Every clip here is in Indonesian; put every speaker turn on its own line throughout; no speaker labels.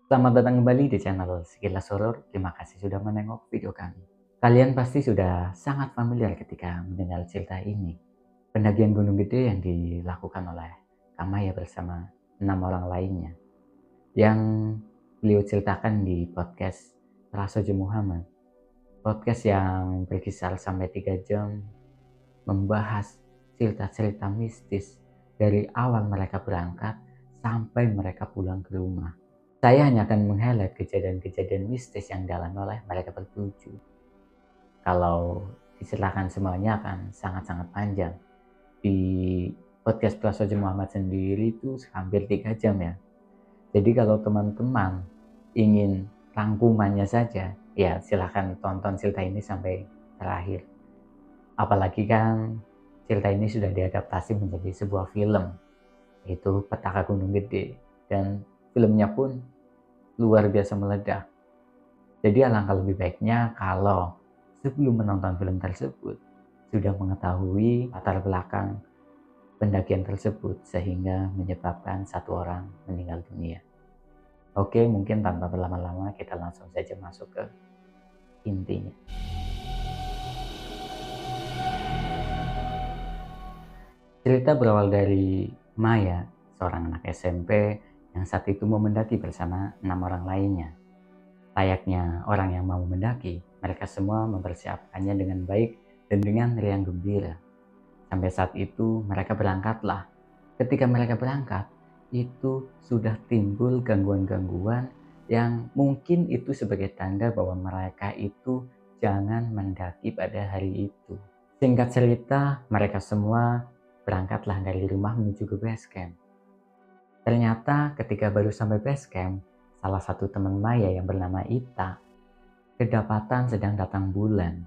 Selamat datang kembali di channel Sekilas Horor. Terima kasih sudah menengok video kami. Kalian pasti sudah sangat familiar ketika mendengar cerita ini. Pendakian Gunung Gede yang dilakukan oleh Kamaya bersama 6 orang lainnya. Yang beliau ceritakan di podcast Prasojo Muhammad. Podcast yang berkisar sampai 3 jam membahas cerita-cerita mistis dari awal mereka berangkat sampai mereka pulang ke rumah. Saya hanya akan meng-highlight kejadian-kejadian mistis yang dialami oleh mereka bertujuh. Kalau diceritakan semuanya akan sangat-sangat panjang. Di podcast Prasojo Muhammad sendiri itu hampir 3 jam ya. Jadi kalau teman-teman ingin rangkumannya saja, ya silahkan tonton cerita ini sampai terakhir. Apalagi kan cerita ini sudah diadaptasi menjadi sebuah film, yaitu Petaka Gunung Gede. Dan filmnya pun luar biasa meledak. Jadi alangkah lebih baiknya kalau sebelum menonton film tersebut sudah mengetahui latar belakang pendakian tersebut sehingga menyebabkan satu orang meninggal dunia. Oke, mungkin tanpa berlama-lama kita langsung saja masuk ke intinya. Cerita berawal dari Maya, seorang anak SMP yang saat itu mau mendaki bersama 6 orang lainnya. Layaknya orang yang mau mendaki, mereka semua mempersiapkannya dengan baik dan dengan riang gembira. Sampai saat itu mereka berangkatlah. Ketika mereka berangkat, itu sudah timbul gangguan-gangguan yang mungkin itu sebagai tanda bahwa mereka itu jangan mendaki pada hari itu. Singkat cerita, mereka semua berangkatlah dari rumah menuju ke base camp. Ternyata ketika baru sampai base camp, salah satu teman Maya yang bernama Ita kedapatan sedang datang bulan,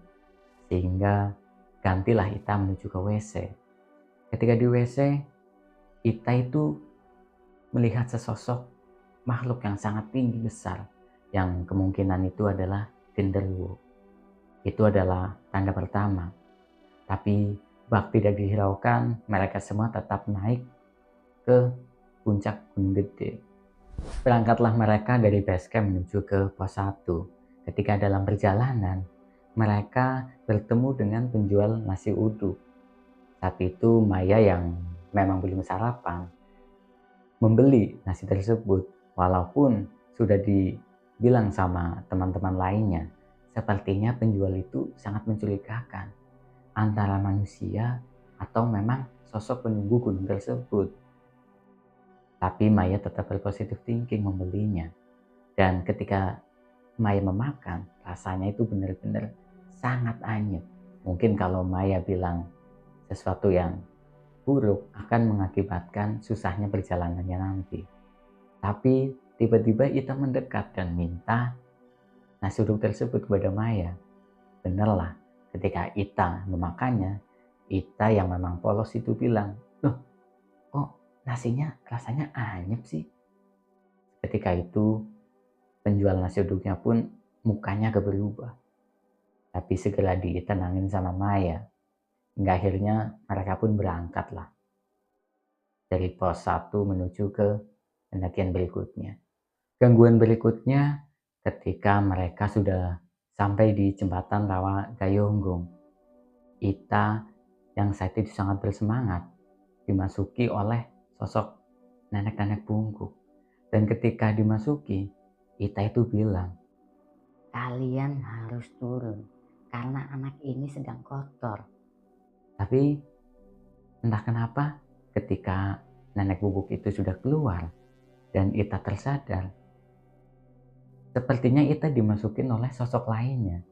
sehingga gantilah Ita menuju ke WC. Ketika di WC, Ita itu melihat sesosok makhluk yang sangat tinggi besar, yang kemungkinan itu adalah genderuwo. Itu adalah tanda pertama. Tapi bak tidak dihiraukan, mereka semua tetap naik ke puncak Gunung Gede. Berangkatlah mereka dari base camp menuju ke pos 1. Ketika dalam perjalanan, mereka bertemu dengan penjual nasi uduk. Saat itu Maya yang memang belum sarapan membeli nasi tersebut, walaupun sudah dibilang sama teman-teman lainnya. Sepertinya penjual itu sangat mencurigakan antara manusia atau memang sosok penunggu gunung tersebut. Tapi Maya tetap berpositif thinking membelinya. Dan ketika Maya memakan, rasanya itu benar-benar sangat anyep. Mungkin kalau Maya bilang sesuatu yang buruk akan mengakibatkan susahnya perjalanannya nanti. Tapi tiba-tiba Ita mendekat dan minta nasi uduk tersebut kepada Maya. Benerlah, ketika Ita memakannya, Ita yang memang polos itu bilang, "Loh, kok nasinya rasanya anyep sih?" Ketika itu penjual nasi uduknya pun mukanya berubah. Tapi segera ditenangin sama Maya. Hingga akhirnya mereka pun berangkatlah dari pos 1 menuju ke pendakian berikutnya. Gangguan berikutnya ketika mereka sudah sampai di jembatan Rawa Gayonggong. Ita yang saat itu sangat bersemangat dimasuki oleh sosok nenek-nenek bungkuk. Dan ketika dimasuki, Ita itu bilang,
Kalian harus turun karena anak ini sedang kotor.
tapi entah kenapa ketika nenek bungkuk itu sudah keluar dan Ita tersadar, sepertinya Ita dimasukin oleh sosok lainnya.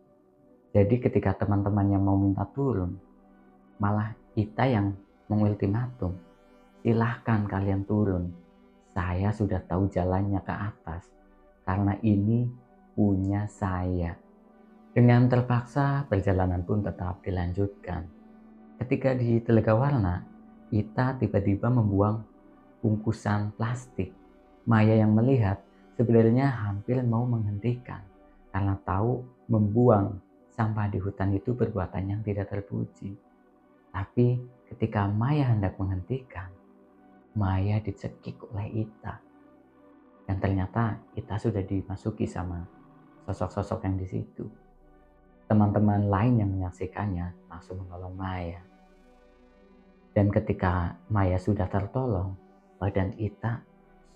Jadi ketika teman-temannya mau minta turun, malah Ita yang mengultimatum, silahkan kalian turun. Saya sudah tahu jalannya ke atas, karena ini punya saya. Dengan terpaksa, perjalanan pun tetap dilanjutkan. Ketika di Telaga Warna, Ita tiba-tiba membuang bungkusan plastik. Maya yang melihat sebenarnya hampir mau menghentikan, karena tahu membuang sampah di hutan itu perbuatan yang tidak terpuji. Tapi ketika Maya hendak menghentikan, Maya dicekik oleh Ita. Dan ternyata Ita sudah dimasuki sama sosok-sosok yang di situ. Teman-teman lain yang menyaksikannya langsung menolong Maya. Dan ketika Maya sudah tertolong, badan Ita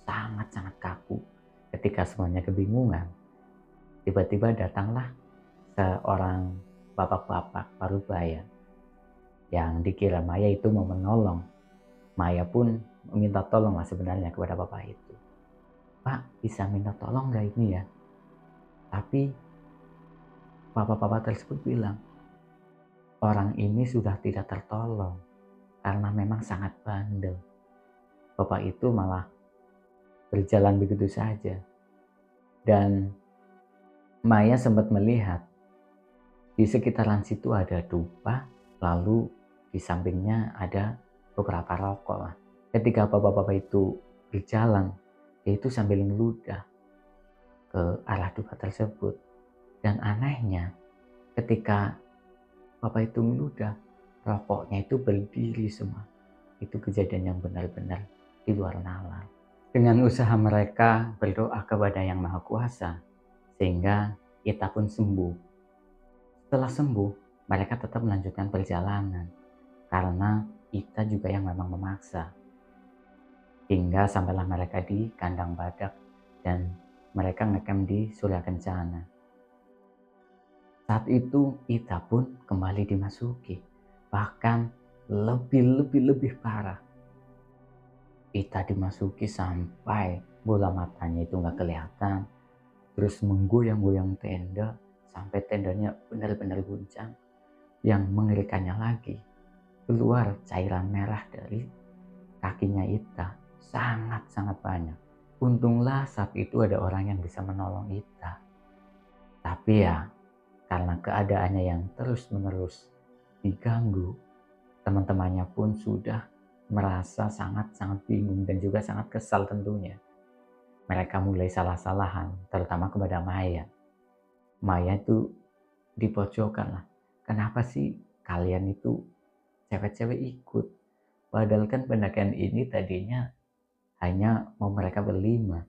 sangat-sangat kaku. Ketika semuanya kebingungan, tiba-tiba datanglah seorang bapak-bapak parubaya yang dikira Maya itu mau menolong. Maya pun meminta tolong lah sebenarnya kepada bapak itu. Pak, bisa minta tolong gak ini ya? Tapi bapak-bapak tersebut bilang, orang ini sudah tidak tertolong karena memang sangat bandel. Bapak itu malah berjalan begitu saja. Dan Maya sempat melihat di sekitaran situ ada dupa, lalu di sampingnya ada beberapa rokok lah. Ketika bapak-bapak itu berjalan, dia itu sambil ngeludah ke arah dupa tersebut. Dan anehnya, ketika bapak itu ngeludah, rokoknya itu berdiri semua. Itu kejadian yang benar-benar di luar nalar. Dengan usaha mereka berdoa kepada Yang Maha Kuasa, sehingga Ita pun sembuh. Setelah sembuh, mereka tetap melanjutkan perjalanan karena Ita juga yang memang memaksa. Hingga sampailah mereka di kandang badak dan mereka ngecamp di Surya Kencana. Saat itu Ita pun kembali dimasuki, bahkan lebih parah. Ita dimasuki sampai bola matanya itu nggak kelihatan, terus menggoyang-goyang tenda sampai tendanya benar-benar guncang. Yang mengerikannya lagi, keluar cairan merah dari kakinya Ita sangat-sangat banyak. Untunglah saat itu ada orang yang bisa menolong Ita. Tapi ya, karena keadaannya yang terus-menerus diganggu, teman-temannya pun sudah merasa sangat-sangat bingung dan juga sangat kesal tentunya. Mereka mulai salah-salahan, terutama kepada Maya. Maya itu dipojokkan lah. Kenapa sih kalian itu cewek-cewek ikut? Padahal kan pendakian ini tadinya hanya mau mereka berlima.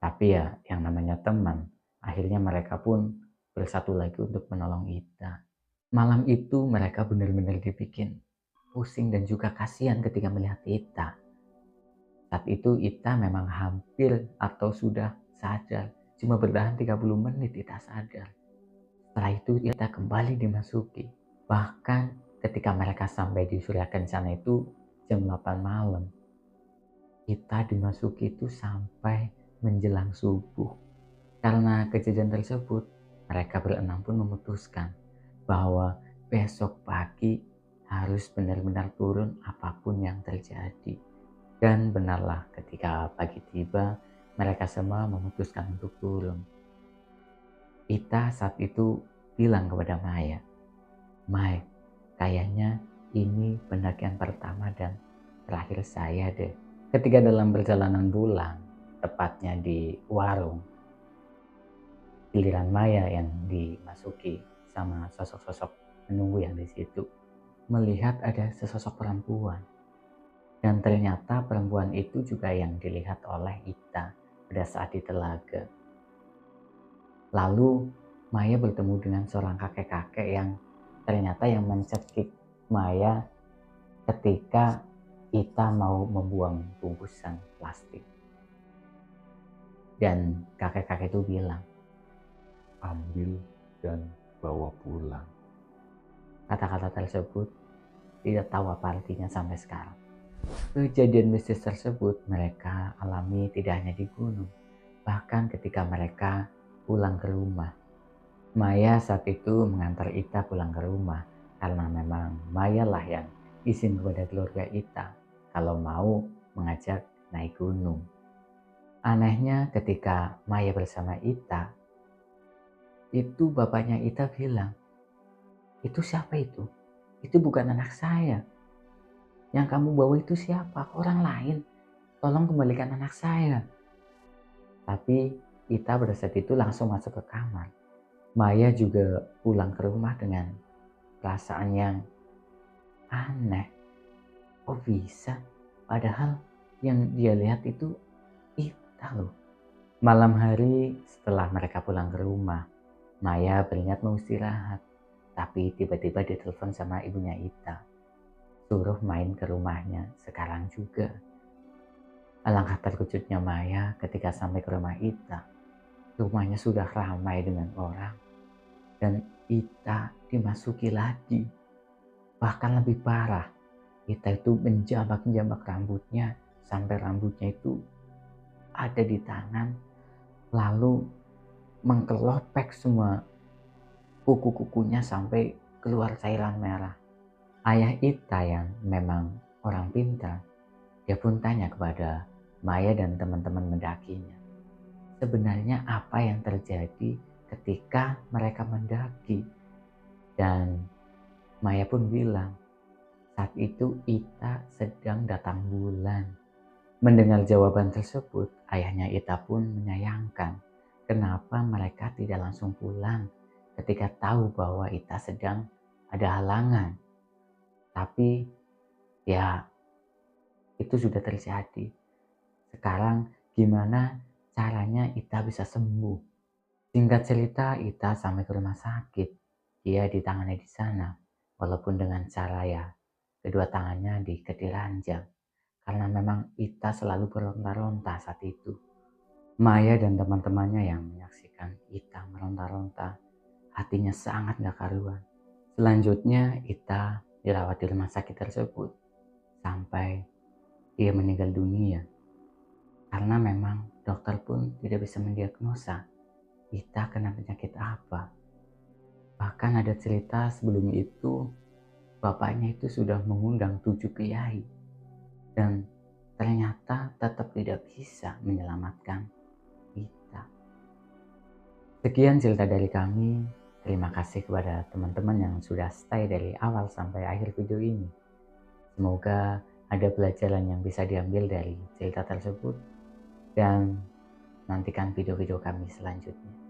Tapi ya yang namanya teman, akhirnya mereka pun bersatu lagi untuk menolong Ita. Malam itu mereka benar-benar dibikin pusing dan juga kasihan ketika melihat Ita. Saat itu Ita memang hampir atau sudah sadar. Cuma bertahan 30 menit Ita sadar. Setelah itu Ita kembali dimasuki. Bahkan ketika mereka sampai di Surya Kencana itu jam 8 malam. Ita dimasuki itu sampai menjelang subuh. Karena kejadian tersebut, mereka berenam pun memutuskan bahwa besok pagi harus benar-benar turun apapun yang terjadi. Dan benarlah ketika pagi tiba, mereka semua memutuskan untuk turun. Ita saat itu bilang kepada Maya, Mai, kayaknya ini pendakian pertama dan terakhir saya deh. Ketika dalam perjalanan pulang, tepatnya di warung, giliran Maya yang dimasuki sama sosok-sosok menunggu yang di situ, melihat ada sesosok perempuan. Dan ternyata perempuan itu juga yang dilihat oleh Ita pada saat di telaga. Lalu Maya bertemu dengan seorang kakek-kakek yang ternyata yang mencekik Maya ketika Ita mau membuang bungkusan plastik. Dan kakek-kakek itu bilang,
ambil dan bawa pulang.
Kata-kata tersebut tidak tahu apa artinya sampai sekarang. Kejadian mistis tersebut mereka alami tidak hanya di gunung, bahkan ketika mereka pulang ke rumah. Maya saat itu mengantar Ita pulang ke rumah karena memang Maya lah yang izin kepada keluarga Ita kalau mau mengajak naik gunung. Anehnya ketika Maya bersama Ita, itu bapaknya Ita bilang, itu siapa itu? Itu bukan anak saya. Yang kamu bawa itu siapa? Orang lain. Tolong kembalikan anak saya. Tapi Ita pada saat itu langsung masuk ke kamar. Maya juga pulang ke rumah dengan perasaan yang aneh. Kok bisa? Padahal yang dia lihat itu Ita. Ita loh. Malam hari setelah mereka pulang ke rumah, Maya berniat mau istirahat. Tapi tiba-tiba ditelepon sama ibunya Ita. Suruh main ke rumahnya sekarang juga. Alangkah terkejutnya Maya ketika sampai ke rumah Ita. Rumahnya sudah ramai dengan orang. Dan Ita dimasuki lagi. Bahkan lebih parah. Ita itu menjambak-jambak rambutnya sampai rambutnya itu ada di tangan. Lalu mengkelopek semua kuku-kukunya sampai keluar cairan merah. Ayah Ita yang memang orang pintar, dia pun tanya kepada Maya dan teman-teman mendakinya. Sebenarnya apa yang terjadi ketika mereka mendaki? Dan Maya pun bilang, saat itu Ita sedang datang bulan. Mendengar jawaban tersebut, ayahnya Ita pun menyayangkan kenapa mereka tidak langsung pulang ketika tahu bahwa Ita sedang ada halangan. Tapi ya itu sudah terjadi. Sekarang gimana caranya Ita bisa sembuh? Singkat cerita, Ita sampai ke rumah sakit. Dia ditangani di sana, walaupun dengan cara ya kedua tangannya diikat di ranjang. Karena memang Ita selalu beronta-ronta saat itu. Maya dan teman-temannya yang menyaksikan Ita meronta-ronta, hatinya sangat gak karuan. Selanjutnya Ita dirawat di rumah sakit tersebut sampai dia meninggal dunia. Karena memang dokter pun tidak bisa mendiagnosa Ita kena penyakit apa. Bahkan ada cerita sebelum itu bapaknya itu sudah mengundang 7 kiai. Dan ternyata tetap tidak bisa menyelamatkan Ita. Sekian cerita dari kami. Terima kasih kepada teman-teman yang sudah stay dari awal sampai akhir video ini. Semoga ada pelajaran yang bisa diambil dari cerita tersebut. Dan nantikan video-video kami selanjutnya.